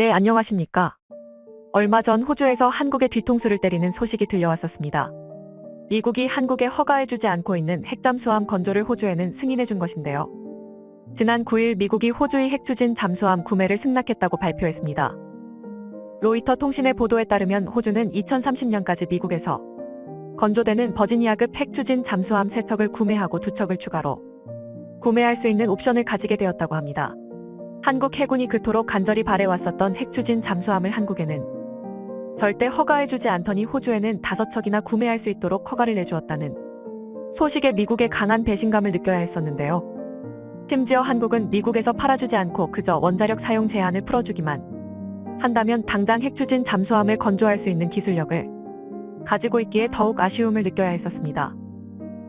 네, 안녕하십니까. 얼마 전 호주에서 한국의 뒤통수를 때리는 소식이 들려왔었습니다. 미국이 한국에 허가해주지 않고 있는 핵잠수함 건조를 호주에는 승인해준 것인데요. 지난 9일 미국이 호주의 핵추진 잠수함 구매를 승낙했다고 발표했습니다. 로이터 통신의 보도에 따르면 호주는 2030년까지 미국에서 건조되는 버지니아급 핵추진 잠수함 3척을 구매하고 2척을 추가로 구매할 수 있는 옵션을 가지게 되었다고 합니다. 한국 해군이 그토록 간절히 바래왔었던 핵추진 잠수함을 한국에는 절대 허가해주지 않더니 호주에는 5척이나 구매할 수 있도록 허가를 내주었다는 소식에 미국의 강한 배신감을 느껴야 했었는데요. 심지어 한국은 미국에서 팔아주지 않고 그저 원자력 사용 제한을 풀어주기만 한다면 당장 핵추진 잠수함을 건조할 수 있는 기술력을 가지고 있기에 더욱 아쉬움을 느껴야 했었습니다.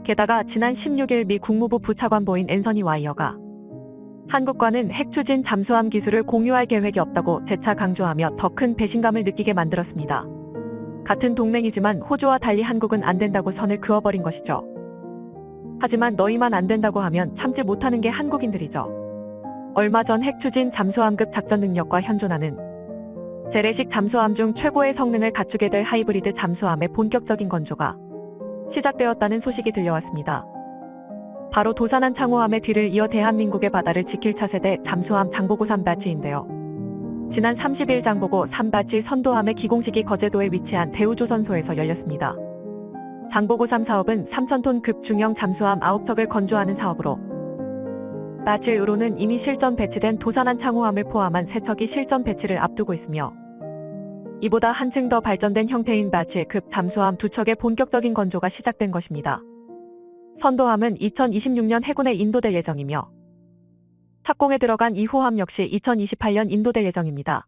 게다가 지난 16일 미 국무부 부차관보인 앤서니 와이어가 한국과는 핵추진 잠수함 기술을 공유할 계획이 없다고 재차 강조하며 더 큰 배신감을 느끼게 만들었습니다. 같은 동맹이지만 호주와 달리 한국은 안 된다고 선을 그어버린 것이죠. 하지만 너희만 안 된다고 하면 참지 못하는 게 한국인들이죠. 얼마 전 핵추진 잠수함급 작전 능력과 현존하는 재래식 잠수함 중 최고의 성능을 갖추게 될 하이브리드 잠수함의 본격적인 건조가 시작되었다는 소식이 들려왔습니다. 바로 도산한 창호함의 뒤를 이어 대한민국의 바다를 지킬 차세대 잠수함 장보고 3바치인데요. 지난 30일 장보고 3바치 선도함의 기공식이 거제도에 위치한 대우조선소에서 열렸습니다. 장보고 3 사업은 3,000톤급 중형 잠수함 9척을 건조하는 사업으로 바치으로는 이미 실전 배치된 도산한 창호함을 포함한 3척이 실전 배치를 앞두고 있으며 이보다 한층 더 발전된 형태인 바치급 잠수함 2척의 본격적인 건조가 시작된 것입니다. 선도함은 2026년 해군에 인도될 예정이며 착공에 들어간 2호함 역시 2028년 인도될 예정입니다.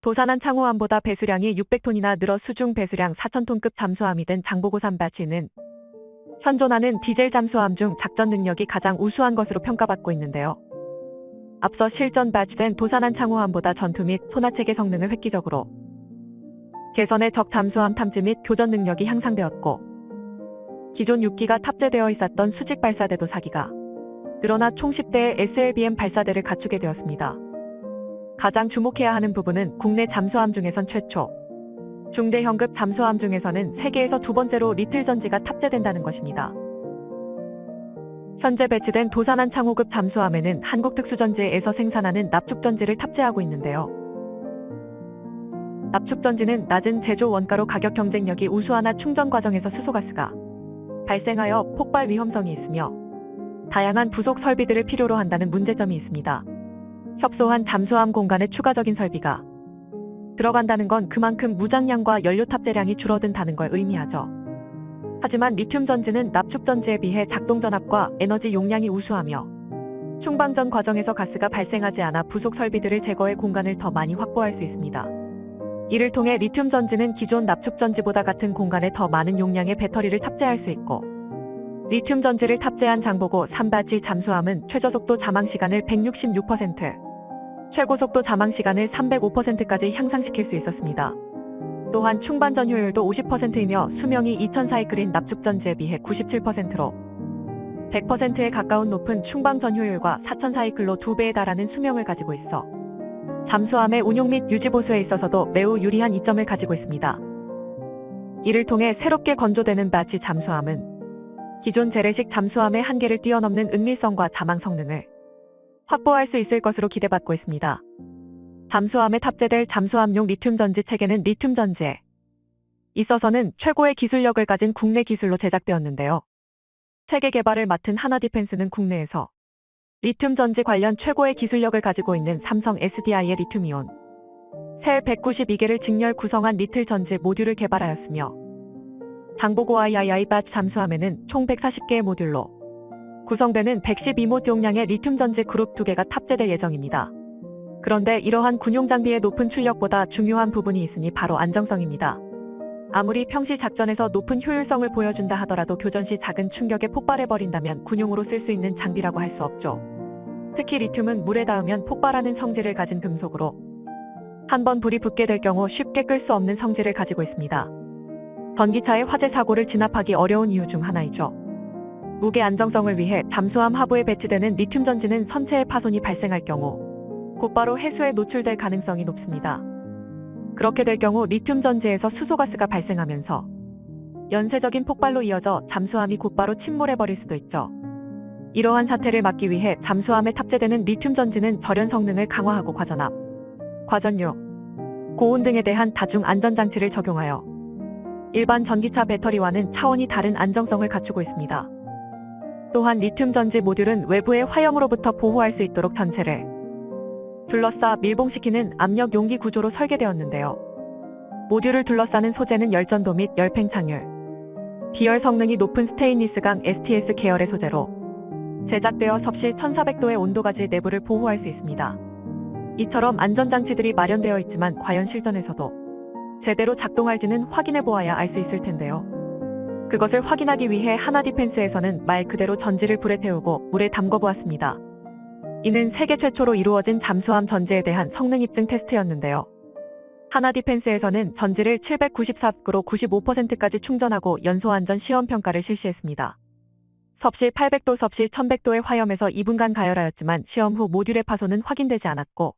도산한 창호함보다 배수량이 600톤이나 늘어 수중 배수량 4,000톤급 잠수함이 된 장보고 3바치는 현존하는 디젤 잠수함 중 작전 능력이 가장 우수한 것으로 평가받고 있는데요. 앞서 실전 배치된 도산한 창호함보다 전투 및 소나체계 성능을 획기적으로 개선해 적 잠수함 탐지 및 교전 능력이 향상되었고 기존 6기가 탑재되어 있었던 수직 발사대도 4기가 늘어나 총 10대의 SLBM 발사대를 갖추게 되었습니다. 가장 주목해야 하는 부분은 국내 잠수함 중에선 최초, 중대형급 잠수함 중에서는 세계에서 2번째로 리틀 전지가 탑재된다는 것입니다. 현재 배치된 도산한 창호급 잠수함에는 한국특수전지에서 생산하는 납축전지를 탑재하고 있는데요. 납축전지는 낮은 제조 원가로 가격 경쟁력이 우수하나 충전 과정에서 수소가스가 발생하여 폭발 위험성이 있으며 다양한 부속 설비들을 필요로 한다는 문제점이 있습니다. 협소한 잠수함 공간에 추가적인 설비가 들어간다는 건 그만큼 무장량과 연료 탑재량이 줄어든다는 걸 의미하죠. 하지만 리튬 전지는 납축 전지에 비해 작동 전압과 에너지 용량이 우수하며 충방전 과정에서 가스가 발생하지 않아 부속 설비들을 제거해 공간을 더 많이 확보할 수 있습니다. 이를 통해 리튬 전지는 기존 납축 전지보다 같은 공간에 더 많은 용량의 배터리를 탑재할 수 있고 리튬 전지를 탑재한 장보고 3바치 잠수함은 최저속도 자망시간을 166%, 최고속도 자망시간을 305%까지 향상시킬 수 있었습니다. 또한 충반전 효율도 50%이며 수명이 2000사이클인 납축 전지에 비해 97%로 100%에 가까운 높은 충방전 효율과 4000사이클로 2배에 달하는 수명을 가지고 있어 잠수함의 운용 및 유지 보수에 있어서도 매우 유리한 이점을 가지고 있습니다. 이를 통해 새롭게 건조되는 바치 잠수함은 기존 재래식 잠수함의 한계를 뛰어넘는 은밀성과 자망 성능을 확보할 수 있을 것으로 기대받고 있습니다. 잠수함에 탑재될 잠수함용 리튬 전지 체계는 리튬 전지에 있어서는 최고의 기술력을 가진 국내 기술로 제작되었는데요. 체계 개발을 맡은 하나디펜스는 국내에서 리튬 전지 관련 최고의 기술력을 가지고 있는 삼성 SDI의 리튬이온 셀 192개를 직렬 구성한 리틀 전지 모듈을 개발하였으며 장보고 II 바치 잠수함에는 총 140개의 모듈로 구성되는 112모 용량의 리튬 전지 그룹 2개가 탑재될 예정입니다. 그런데 이러한 군용 장비의 높은 출력보다 중요한 부분이 있으니 바로 안정성입니다. 아무리 평시 작전에서 높은 효율성을 보여준다 하더라도 교전 시 작은 충격에 폭발해버린다면 군용으로 쓸 수 있는 장비라고 할 수 없죠. 특히 리튬은 물에 닿으면 폭발하는 성질을 가진 금속으로 한번 불이 붙게 될 경우 쉽게 끌 수 없는 성질을 가지고 있습니다. 전기차의 화재 사고를 진압하기 어려운 이유 중 하나이죠. 무게 안정성을 위해 잠수함 하부에 배치되는 리튬 전지는 선체에 파손이 발생할 경우 곧바로 해수에 노출될 가능성이 높습니다. 그렇게 될 경우 리튬 전지에서 수소가스가 발생하면서 연쇄적인 폭발로 이어져 잠수함이 곧바로 침몰해버릴 수도 있죠. 이러한 사태를 막기 위해 잠수함에 탑재되는 리튬 전지는 절연 성능을 강화하고 과전압, 과전류, 고온 등에 대한 다중 안전장치를 적용하여 일반 전기차 배터리와는 차원이 다른 안정성을 갖추고 있습니다. 또한 리튬 전지 모듈은 외부의 화염으로부터 보호할 수 있도록 전체를 둘러싸 밀봉시키는 압력 용기 구조로 설계되었는데요. 모듈을 둘러싸는 소재는 열전도 및 열팽 창률, 비열 성능이 높은 스테인리스강 STS 계열의 소재로 제작되어 섭씨 1400도의 온도까지 내부를 보호할 수 있습니다. 이처럼 안전장치들이 마련되어 있지만 과연 실전에서도 제대로 작동할지는 확인해 보아야 알 수 있을 텐데요. 그것을 확인하기 위해 하나디펜스에서는 말 그대로 전지를 불에 태우고 물에 담궈 보았습니다. 이는 세계 최초로 이루어진 잠수함 전지에 대한 성능 입증 테스트였는데요. 하나디펜스에서는 전지를 794V로 95%까지 충전하고 연소안전 시험평가를 실시했습니다. 섭씨 800도, 섭씨 1100도의 화염에서 2분간 가열하였지만 시험 후 모듈의 파손은 확인되지 않았고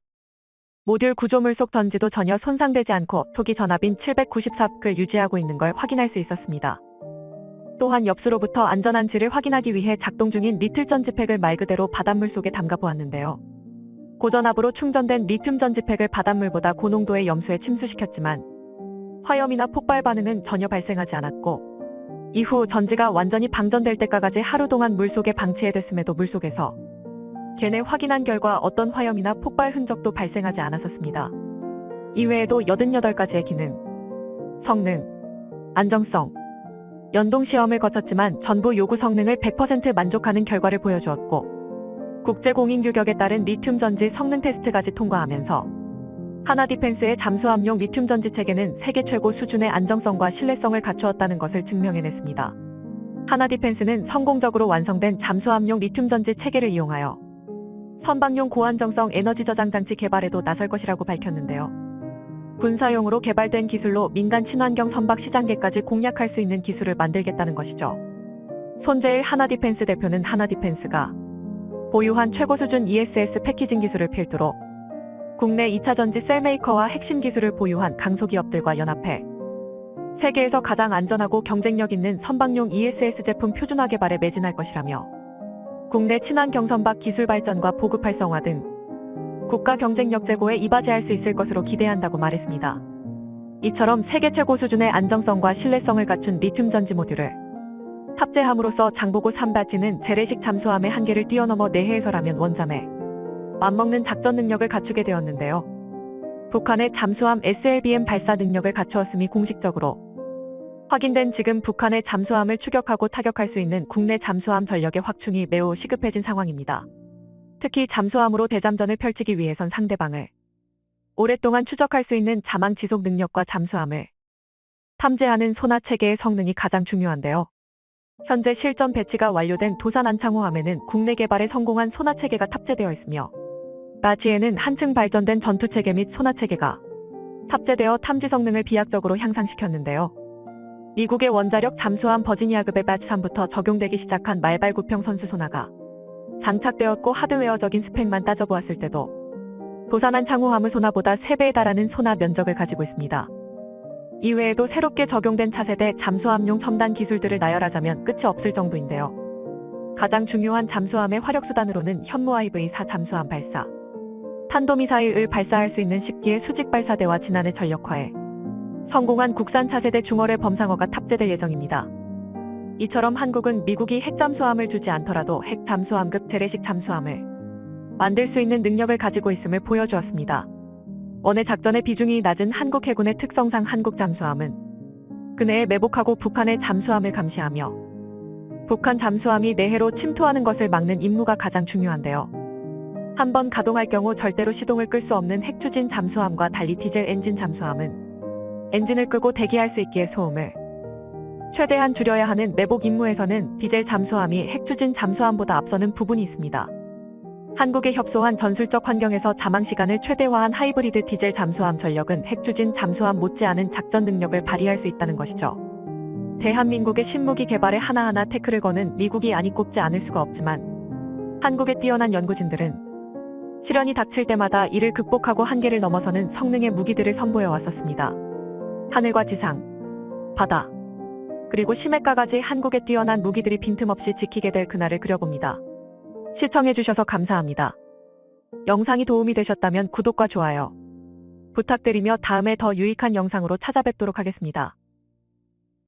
모듈 구조물 속 전지도 전혀 손상되지 않고 초기 전압인 794V를 유지하고 있는 걸 확인할 수 있었습니다. 또한 엽수로부터 안전한지를 확인하기 위해 작동 중인 리틀 전지팩을 말 그대로 바닷물 속에 담가 보았는데요. 고전압으로 충전된 리튬 전지팩을 바닷물보다 고농도의 염수에 침수시켰지만 화염이나 폭발 반응은 전혀 발생하지 않았고 이후 전지가 완전히 방전될 때까지 하루 동안 물속에 방치해뒀음에도 물속에서 걔네 확인한 결과 어떤 화염이나 폭발 흔적도 발생하지 않았었습니다. 이외에도 88가지의 기능, 성능, 안정성, 연동 시험을 거쳤지만 전부 요구 성능을 100% 만족하는 결과를 보여주었고 국제공인규격에 따른 리튬 전지 성능 테스트까지 통과하면서 하나디펜스의 잠수함용 리튬 전지 체계는 세계 최고 수준의 안정성과 신뢰성을 갖추었다는 것을 증명해냈습니다. 하나디펜스는 성공적으로 완성된 잠수함용 리튬 전지 체계를 이용하여 선박용 고안정성 에너지 저장 장치 개발에도 나설 것이라고 밝혔는데요. 군사용으로 개발된 기술로 민간 친환경 선박 시장계까지 공략할 수 있는 기술을 만들겠다는 것이죠. 손재일 하나디펜스 대표는 하나디펜스가 보유한 최고 수준 ESS 패키징 기술을 필두로 국내 2차 전지 셀메이커와 핵심 기술을 보유한 강소기업들과 연합해 세계에서 가장 안전하고 경쟁력 있는 선박용 ESS 제품 표준화 개발에 매진할 것이라며 국내 친환경 선박 기술 발전과 보급 활성화 등 국가 경쟁력 제고에 이바지할 수 있을 것으로 기대한다고 말했습니다. 이처럼 세계 최고 수준의 안정성과 신뢰성을 갖춘 리튬 전지 모듈을 탑재함으로써 장보고 3배지는 재래식 잠수함의 한계를 뛰어넘어 내해에서라면 원잠에 맞먹는 작전 능력을 갖추게 되었는데요. 북한의 잠수함 SLBM 발사 능력을 갖추었음이 공식적으로 확인된 지금 북한의 잠수함을 추격하고 타격할 수 있는 국내 잠수함 전력의 확충이 매우 시급해진 상황입니다. 특히 잠수함으로 대잠전을 펼치기 위해선 상대방을 오랫동안 추적할 수 있는 자망 지속 능력과 잠수함을 탐지하는 소나 체계의 성능이 가장 중요한데요. 현재 실전 배치가 완료된 도산 안창호함에는 국내 개발에 성공한 소나 체계가 탑재되어 있으며 나지에는 한층 발전된 전투 체계 및 소나 체계가 탑재되어 탐지 성능을 비약적으로 향상시켰는데요. 미국의 원자력 잠수함 버지니아급의 배치 3부터 적용되기 시작한 말발 구평 선수 소나가 장착되었고 하드웨어적인 스펙만 따져보았을 때도 도산한 창호함의 소나보다 3배에 달하는 소나 면적을 가지고 있습니다. 이외에도 새롭게 적용된 차세대 잠수함용 첨단 기술들을 나열하자면 끝이 없을 정도인데요. 가장 중요한 잠수함의 화력수단으로는 현무IV-4 잠수함 발사, 탄도미사일을 발사할 수 있는 10기의 수직 발사대와 지난해 전력화에 성공한 국산 차세대 중어뢰 범상어가 탑재될 예정입니다. 이처럼 한국은 미국이 핵잠수함을 주지 않더라도 핵잠수함급 재래식 잠수함을 만들 수 있는 능력을 가지고 있음을 보여주었습니다. 원해 작전의 비중이 낮은 한국 해군의 특성상 한국 잠수함은 근해에 매복하고 북한의 잠수함을 감시하며 북한 잠수함이 내해로 침투하는 것을 막는 임무가 가장 중요한데요. 한번 가동할 경우 절대로 시동을 끌 수 없는 핵추진 잠수함과 달리 디젤 엔진 잠수함은 엔진을 끄고 대기할 수 있기에 소음을 최대한 줄여야 하는 매복 임무에서는 디젤 잠수함이 핵추진 잠수함보다 앞서는 부분이 있습니다. 한국에 협소한 전술적 환경에서 자망시간을 최대화한 하이브리드 디젤 잠수함 전력은 핵추진 잠수함 못지않은 작전 능력을 발휘할 수 있다는 것이죠. 대한민국의 신무기 개발에 하나하나 태클을 거는 미국이 아니 꼽지 않을 수가 없지만 한국의 뛰어난 연구진들은 시련이 닥칠 때마다 이를 극복하고 한계를 넘어서는 성능의 무기들을 선보여 왔었습니다. 하늘과 지상, 바다, 그리고 심해가까지 한국의 뛰어난 무기들이 빈틈없이 지키게 될 그날을 그려봅니다. 시청해주셔서 감사합니다. 영상이 도움이 되셨다면 구독과 좋아요 부탁드리며 다음에 더 유익한 영상으로 찾아뵙도록 하겠습니다.